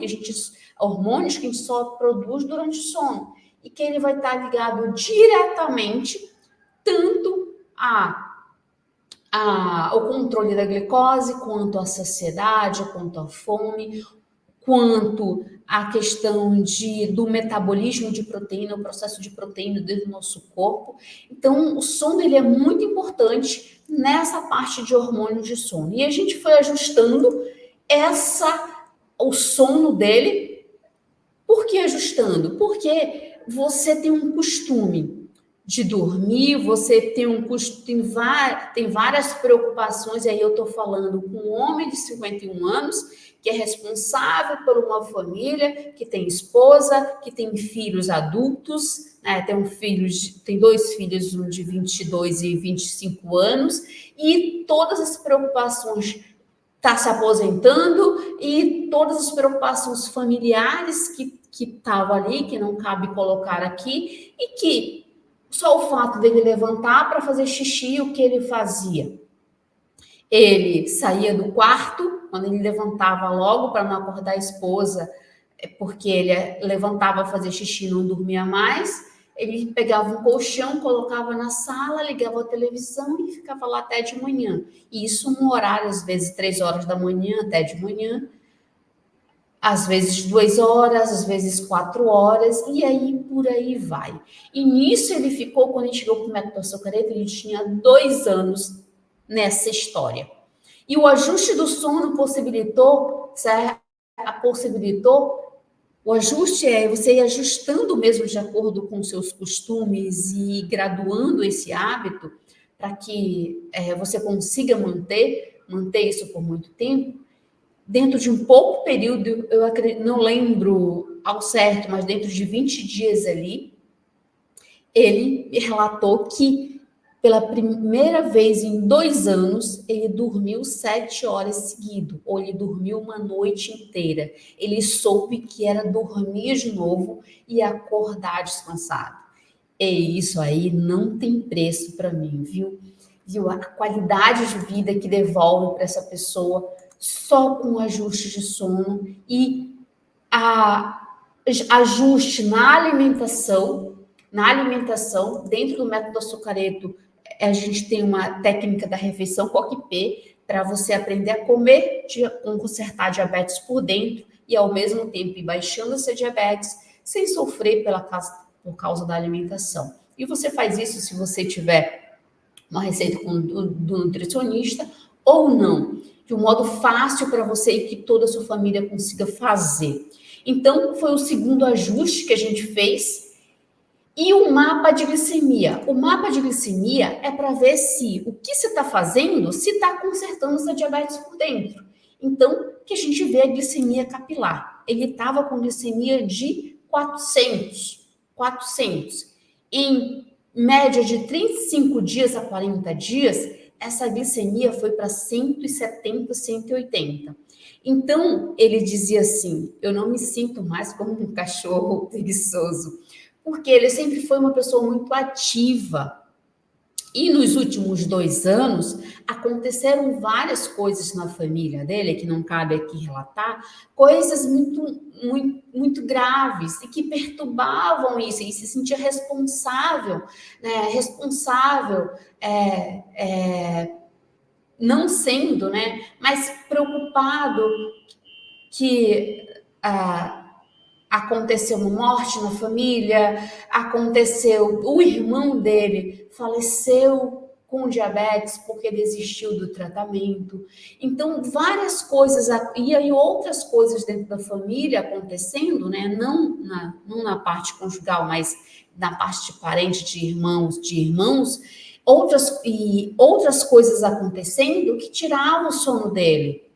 A: hormônios que a gente só produz durante o sono. e que ele vai estar ligado diretamente tanto ao controle da glicose, quanto à saciedade, quanto à fome, quanto à questão do metabolismo de proteína, o processo de proteína dentro do nosso corpo. Então, o sono ele é muito importante nessa parte de hormônios de sono. E a gente foi ajustando o sono dele. Por que ajustando? Porque você tem um costume de dormir, você tem várias preocupações, e aí eu estou falando com um homem de 51 anos, que é responsável por uma família, que tem esposa, que tem filhos adultos, né? Tem 2 filhos, um de 22 e 25 anos, e todas as preocupações, está se aposentando, e todas as preocupações familiares que estavam ali, que não cabe colocar aqui, e que só o fato dele levantar para fazer xixi, o que ele fazia? Ele saía do quarto, quando ele levantava logo para não acordar a esposa, porque ele levantava a fazer xixi e não dormia mais, ele pegava um colchão, colocava na sala, ligava a televisão e ficava lá até de manhã. E isso num horário, às vezes 3 horas da manhã até de manhã, às vezes 2 horas, às vezes 4 horas, e aí por aí vai. E nisso ele ficou, quando ele chegou para o método açucareto, ele tinha 2 anos nessa história. E o ajuste do sono possibilitou, o ajuste é você ir ajustando mesmo de acordo com seus costumes e graduando esse hábito para que você consiga manter isso por muito tempo. Dentro de um pouco período, eu não lembro ao certo, mas dentro de 20 dias ali, ele relatou que pela primeira vez em 2 anos, ele dormiu 7 horas seguidas, ou ele dormiu uma noite inteira. Ele soube que era dormir de novo e acordar descansado. E isso aí não tem preço para mim, viu? A qualidade de vida que devolve para essa pessoa só com ajuste de sono e ajuste na alimentação, dentro do método açucareto, a gente tem uma técnica da refeição COQ-P para você aprender a comer, consertar diabetes por dentro e ao mesmo tempo ir baixando essa diabetes sem sofrer por causa da alimentação. E você faz isso se você tiver uma receita do nutricionista ou não, de um modo fácil para você e que toda a sua família consiga fazer. Então, foi o segundo ajuste que a gente fez. E o mapa de glicemia. O mapa de glicemia é para ver se o que você está fazendo, se está consertando essa diabetes por dentro. Então, que a gente vê a glicemia capilar. Ele estava com glicemia de 400. Em média de 35 dias a 40 dias, essa glicemia foi para 170, 180. Então, ele dizia assim, eu não me sinto mais como um cachorro preguiçoso, porque ele sempre foi uma pessoa muito ativa. E nos últimos 2 anos, aconteceram várias coisas na família dele, que não cabe aqui relatar, coisas muito graves e que perturbavam isso, e se sentia responsável, né? Não sendo, né? Mas preocupado que aconteceu uma morte na família, o irmão dele faleceu com diabetes porque desistiu do tratamento. Então, várias coisas, e aí outras coisas dentro da família acontecendo, né? Não na parte conjugal, mas na parte de parente, de irmãos, outras coisas acontecendo que tiravam o sono dele.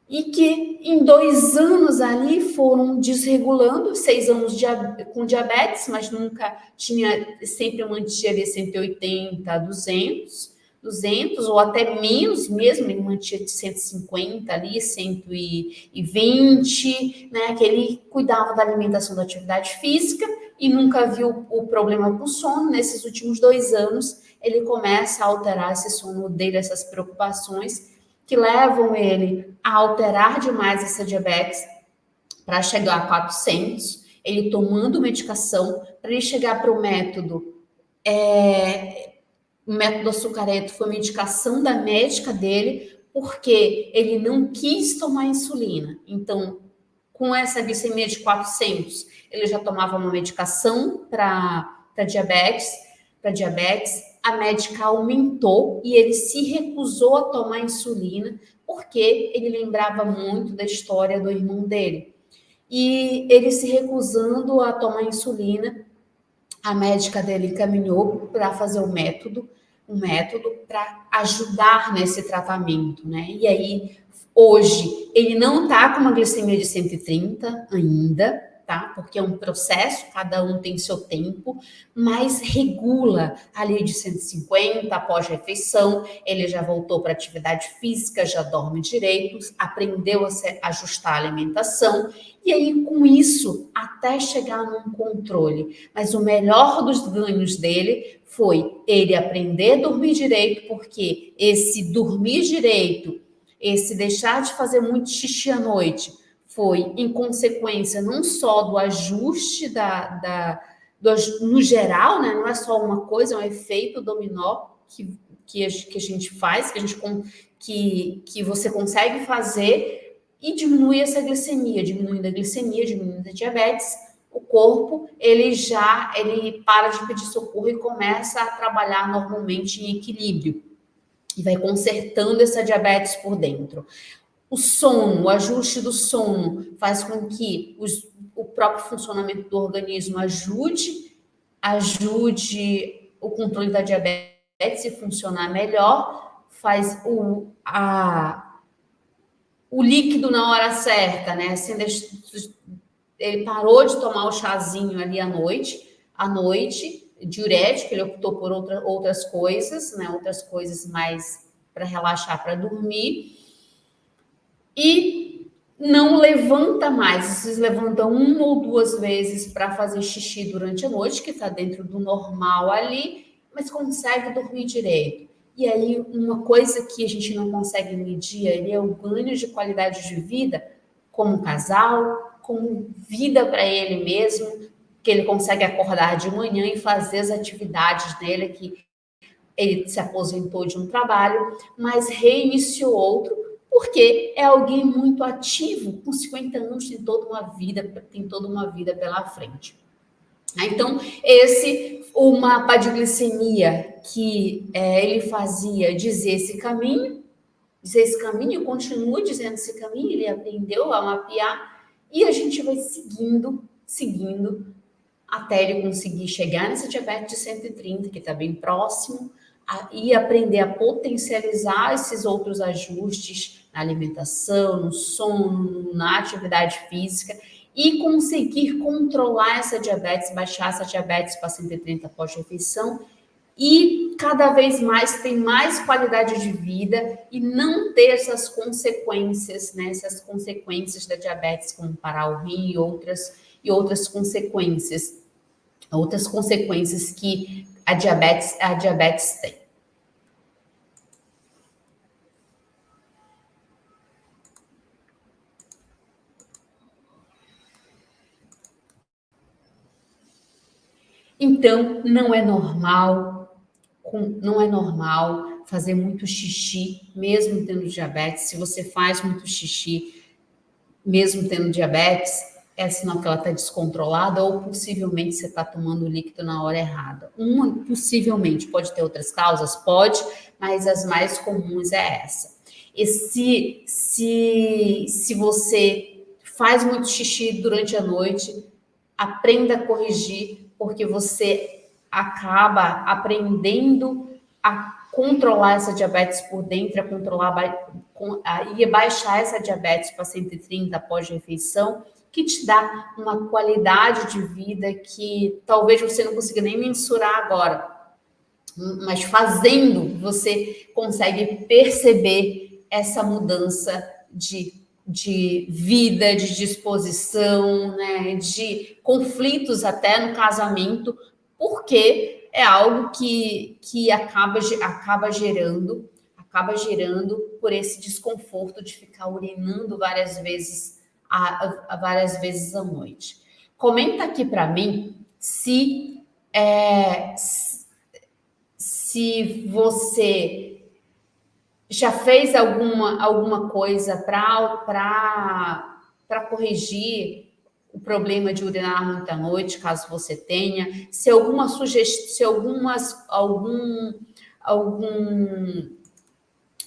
A: E que em 2 anos ali foram desregulando, 6 anos com diabetes, mas nunca sempre mantinha ali 180, 200, ou até menos mesmo, ele mantinha de 150 ali, 120, né, que ele cuidava da alimentação, da atividade física e nunca viu o problema com o sono. Nesses últimos 2 anos, ele começa a alterar esse sono dele, essas preocupações, que levam ele a alterar demais essa diabetes para chegar a 400. ele tomando medicação, para ele chegar para o método, o método açucareto foi uma indicação da médica dele, porque ele não quis tomar insulina. Então, com essa glicemia de 400, ele já tomava uma medicação para diabetes, a médica aumentou e ele se recusou a tomar insulina, porque ele lembrava muito da história do irmão dele. E ele se recusando a tomar insulina, a médica dele encaminhou para fazer um método para ajudar nesse tratamento, né? E aí, hoje, ele não está com uma glicemia de 130 ainda, tá? Porque é um processo, cada um tem seu tempo, mas regula ali de 150 após refeição, ele já voltou para atividade física, já dorme direito, aprendeu a ajustar a alimentação, e aí com isso, até chegar num controle. Mas o melhor dos ganhos dele foi ele aprender a dormir direito, porque esse dormir direito, esse deixar de fazer muito xixi à noite, foi em consequência não só do ajuste no geral, né? Não é só uma coisa, é um efeito dominó que a gente faz, que você consegue fazer e diminui essa glicemia, diminuindo a diabetes, o corpo ele para de pedir socorro e começa a trabalhar normalmente em equilíbrio e vai consertando essa diabetes por dentro. O sono, o ajuste do sono faz com que o próprio funcionamento do organismo ajude o controle da diabetes a funcionar melhor, faz o líquido na hora certa, né? Ele parou de tomar o chazinho ali à noite, diurético, ele optou por outras coisas, né? Outras coisas mais para relaxar, para dormir. E não levanta mais, vocês levantam 1 ou 2 vezes para fazer xixi durante a noite, que está dentro do normal ali, mas consegue dormir direito. E aí, uma coisa que a gente não consegue medir é o ganho de qualidade de vida como casal, como vida para ele mesmo, que ele consegue acordar de manhã e fazer as atividades dele, que ele se aposentou de um trabalho, mas reiniciou outro, porque é alguém muito ativo, com 50 anos tem toda uma vida pela frente. Então, o mapa de glicemia que ele fazia dizer esse caminho, continua dizendo esse caminho, ele aprendeu a mapear, e a gente vai seguindo, até ele conseguir chegar nessa diabetes de 130, que está bem próximo, e aprender a potencializar esses outros ajustes na alimentação, no sono, na atividade física, e conseguir controlar essa diabetes, baixar essa diabetes para 130 pós-refeição, e cada vez mais ter mais qualidade de vida e não ter essas consequências, né? Essas consequências da diabetes, como parar o rim e outras consequências que a diabetes tem. Então, não é normal fazer muito xixi, mesmo tendo diabetes. Se você faz muito xixi, mesmo tendo diabetes, é sinal que ela está descontrolada ou possivelmente você está tomando o líquido na hora errada. Possivelmente, pode ter outras causas? Pode, mas as mais comuns é essa. E se você faz muito xixi durante a noite, aprenda a corrigir, porque você acaba aprendendo a controlar essa diabetes por dentro, e baixar essa diabetes para 130 após refeição, que te dá uma qualidade de vida que talvez você não consiga nem mensurar agora, mas fazendo, você consegue perceber essa mudança de vida, de disposição, né, de conflitos até no casamento, porque é algo que acaba gerando por esse desconforto de ficar urinando várias vezes à noite. Comenta aqui para mim se você já fez alguma coisa para corrigir o problema de urinar muito à noite, caso você tenha, se alguma sugestão, se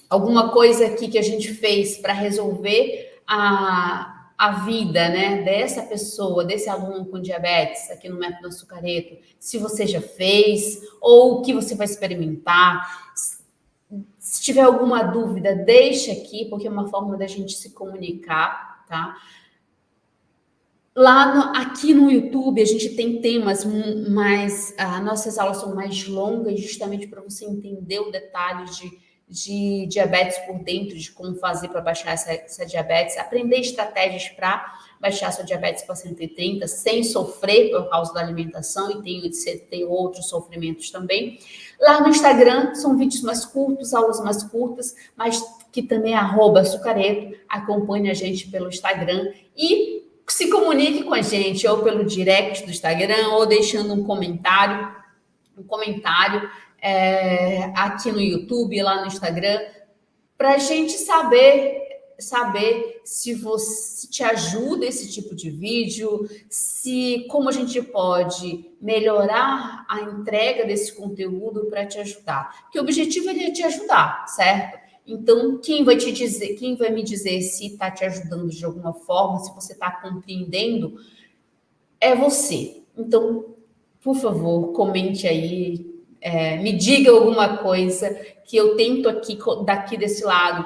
A: alguma coisa aqui que a gente fez para resolver a vida, né, dessa pessoa, desse aluno com diabetes aqui no Método Açucareto, se você já fez ou o que você vai experimentar. Se tiver alguma dúvida, deixa aqui, porque é uma forma da gente se comunicar, tá? Aqui no YouTube, a gente tem temas mais... nossas aulas são mais longas, justamente para você entender o detalhe de diabetes por dentro, de como fazer para baixar essa diabetes, aprender estratégias para baixar sua diabetes para 130, sem sofrer por causa da alimentação, e tem outros sofrimentos também. Lá no Instagram, são vídeos mais curtos, aulas mais curtas, mas que também é @açucareto. Acompanhe a gente pelo Instagram e se comunique com a gente, ou pelo direct do Instagram, ou deixando um comentário aqui no YouTube, lá no Instagram, para a gente saber se te ajuda esse tipo de vídeo, como a gente pode melhorar a entrega desse conteúdo para te ajudar. Porque o objetivo é te ajudar, certo? Então, quem vai me dizer se está te ajudando de alguma forma, se você está compreendendo, é você. Então, por favor, comente aí, me diga alguma coisa que eu tento daqui desse lado,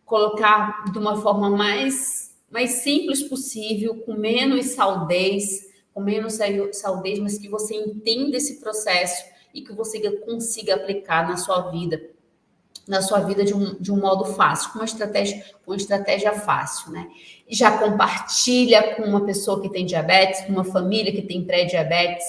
A: colocar de uma forma mais simples possível, com menos saldez, mas que você entenda esse processo e que você consiga aplicar na sua vida de um modo fácil, com uma estratégia fácil, né? E já compartilha com uma pessoa que tem diabetes, com uma família que tem pré-diabetes,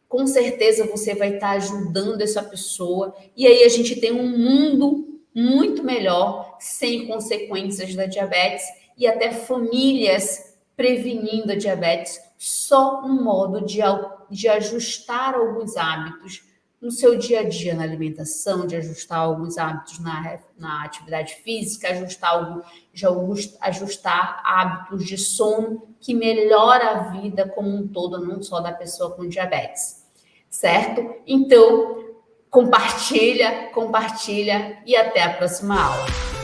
A: com certeza você vai estar ajudando essa pessoa, e aí a gente tem um mundo muito melhor, sem consequências da diabetes, e até famílias prevenindo a diabetes, só no modo de ajustar alguns hábitos no seu dia a dia na alimentação, de ajustar alguns hábitos na atividade física, ajustar hábitos de sono, que melhora a vida como um todo, não só da pessoa com diabetes, certo? Então, compartilha e até a próxima aula.